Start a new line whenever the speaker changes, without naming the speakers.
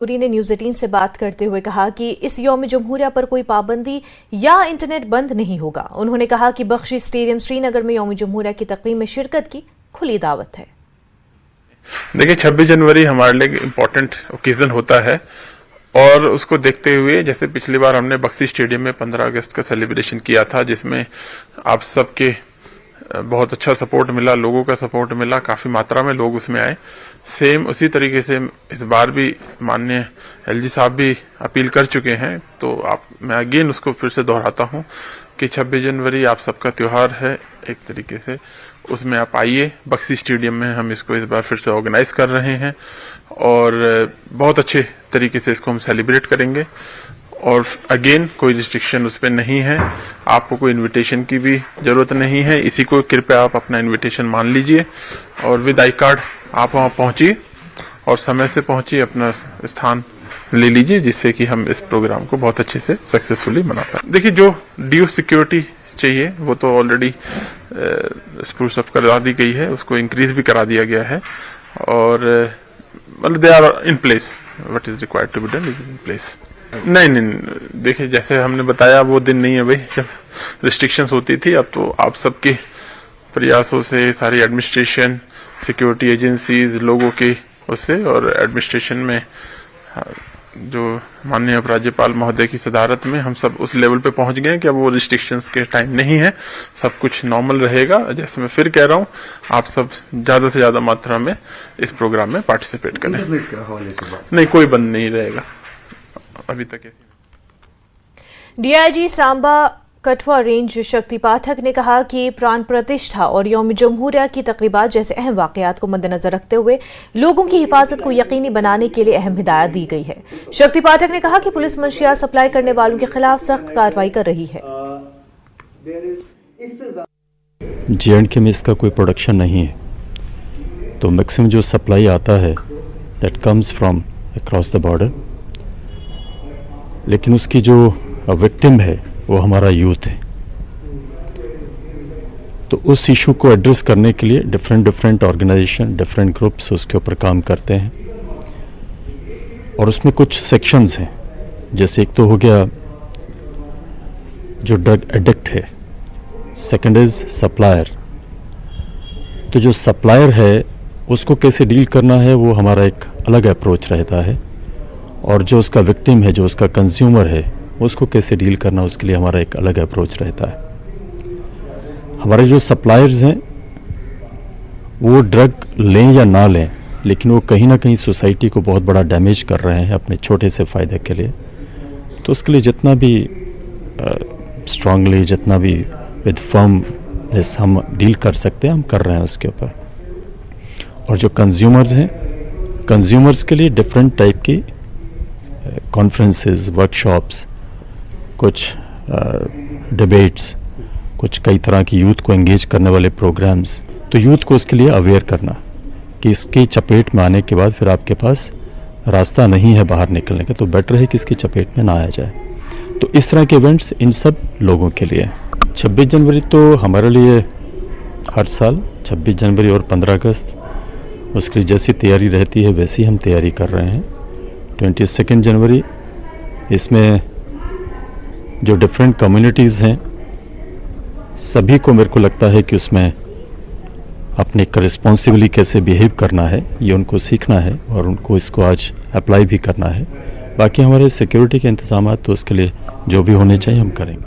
पुरी ने न्यूज़ 18 से बात करते हुए कहा कि इस यौम जमहूरिया पर कोई पाबंदी या इंटरनेट बंद नहीं होगा। उन्होंने कहा कि बख्शी स्टेडियम श्रीनगर में यौम जमहूरिया की तकरीब में शिरकत की खुली दावत है।
देखिए 26 जनवरी हमारे लिए इम्पोर्टेंट ओकेजन होता है और उसको देखते हुए जैसे पिछली बार हमने बख्शी स्टेडियम में 15 अगस्त का सेलिब्रेशन किया था, जिसमें आप सबके बहुत अच्छा सपोर्ट मिला, लोगों का सपोर्ट मिला, काफी मात्रा में लोग उसमें आए। सेम उसी तरीके से इस बार भी माननीय एलजी साहब भी अपील कर चुके हैं, तो मैं अगेन उसको फिर से दोहराता हूं कि 26 जनवरी आप सबका त्योहार है एक तरीके से, उसमें आप आइए। बख्शी स्टेडियम में हम इसको इस बार फिर से ऑर्गेनाइज कर रहे हैं और बहुत अच्छे तरीके से इसको हम सेलिब्रेट करेंगे। और अगेन कोई रिस्ट्रिक्शन उस पर नहीं है, आपको कोई इनविटेशन की भी जरूरत नहीं है। इसी को कृपया आप अपना इनविटेशन मान लीजिए और विद आई कार्ड आप वहां पहुंचिए और समय से पहुंचिए, अपना स्थान ले लीजिए, जिससे कि हम इस प्रोग्राम को बहुत अच्छे से सक्सेसफुली मना पाए। देखिए जो ड्यू सिक्योरिटी चाहिए वो तो ऑलरेडी स्प्रूस अप करा दी गई है, उसको इंक्रीज भी करा दिया गया है और मतलब they are in place, what is required to be done is in place. नहीं, देखिए जैसे हमने बताया वो दिन नहीं है भाई जब रिस्ट्रिक्शंस होती थी। अब तो आप सबके प्रयासों से सारी एडमिनिस्ट्रेशन, सिक्योरिटी एजेंसीज, लोगों के उससे और एडमिनिस्ट्रेशन में जो माननीय उपराज्यपाल महोदय की सदारत में हम सब उस लेवल पे पहुंच गए कि अब वो रिस्ट्रिक्शंस के टाइम नहीं है, सब कुछ नॉर्मल रहेगा। जैसे मैं फिर कह रहा हूं, आप सब ज्यादा से ज्यादा मात्रा में इस प्रोग्राम में पार्टिसिपेट करें। नहीं, कोई बंद नहीं रहेगा अभी तक ऐसी।
डीआईजी सांबा कठुआ रेंज शक्ति पाठक ने कहा कि प्राण प्रतिष्ठा और यौम जमहूरिया की तकरीबात जैसे अहम वाकयात को मद्देनजर रखते हुए लोगों की हिफाजत को यकीनी बनाने के लिए अहम हिदायत दी गई है। शक्ति पाठक ने कहा कि पुलिस मंशियात सप्लाई करने वालों के खिलाफ सख्त कार्रवाई कर रही है।
J&K में इसका कोई प्रोडक्शन नहीं है, तो मैक्सिमम जो सप्लाई आता है that comes from across the border, लेकिन उसकी जो विक्टिम है वो हमारा यूथ है। तो उस इशू को एड्रेस करने के लिए डिफरेंट ऑर्गेनाइजेशन, डिफरेंट ग्रुप्स उसके ऊपर काम करते हैं और उसमें कुछ सेक्शंस हैं। जैसे एक तो हो गया जो ड्रग एडिक्ट है, सेकंड इज सप्लायर। तो जो सप्लायर है उसको कैसे डील करना है वो हमारा एक अलग अप्रोच रहता है, और जो उसका विक्टिम है, जो उसका कंज्यूमर है, उसको कैसे डील करना उसके लिए हमारा एक अलग अप्रोच रहता है। हमारे जो सप्लायर्स हैं वो ड्रग लें या ना लें, लेकिन वो कहीं ना कहीं सोसाइटी को बहुत बड़ा डैमेज कर रहे हैं अपने छोटे से फ़ायदे के लिए। तो उसके लिए जितना भी स्ट्रांगली, जितना भी विद फर्मनेस हम डील कर सकते हैं हम कर रहे हैं उसके ऊपर। और जो कंज्यूमर्स हैं, कंज्यूमर्स के लिए डिफरेंट टाइप की कॉन्फ्रेंसेस, वर्कशॉप्स, कुछ डिबेट्स, कुछ कई तरह की यूथ को एंगेज करने वाले प्रोग्राम्स। तो यूथ को उसके लिए अवेयर करना कि इसकी चपेट में आने के बाद फिर आपके पास रास्ता नहीं है बाहर निकलने का, तो बेटर है कि इसकी चपेट में ना आया जाए। तो इस तरह के इवेंट्स इन सब लोगों के लिए। 26 जनवरी तो हमारे लिए हर साल 26 जनवरी और 15 अगस्त उसके लिए जैसी तैयारी रहती है वैसी हम तैयारी कर रहे हैं। 22 जनवरी इसमें जो डिफरेंट कम्युनिटीज़ हैं सभी को मेरे को लगता है कि उसमें अपने रिस्पॉन्सिबली कैसे बिहेव करना है ये उनको सीखना है और उनको इसको आज अप्लाई भी करना है। बाकी हमारे सिक्योरिटी के इंतजाम तो उसके लिए जो भी होने चाहिए हम करेंगे।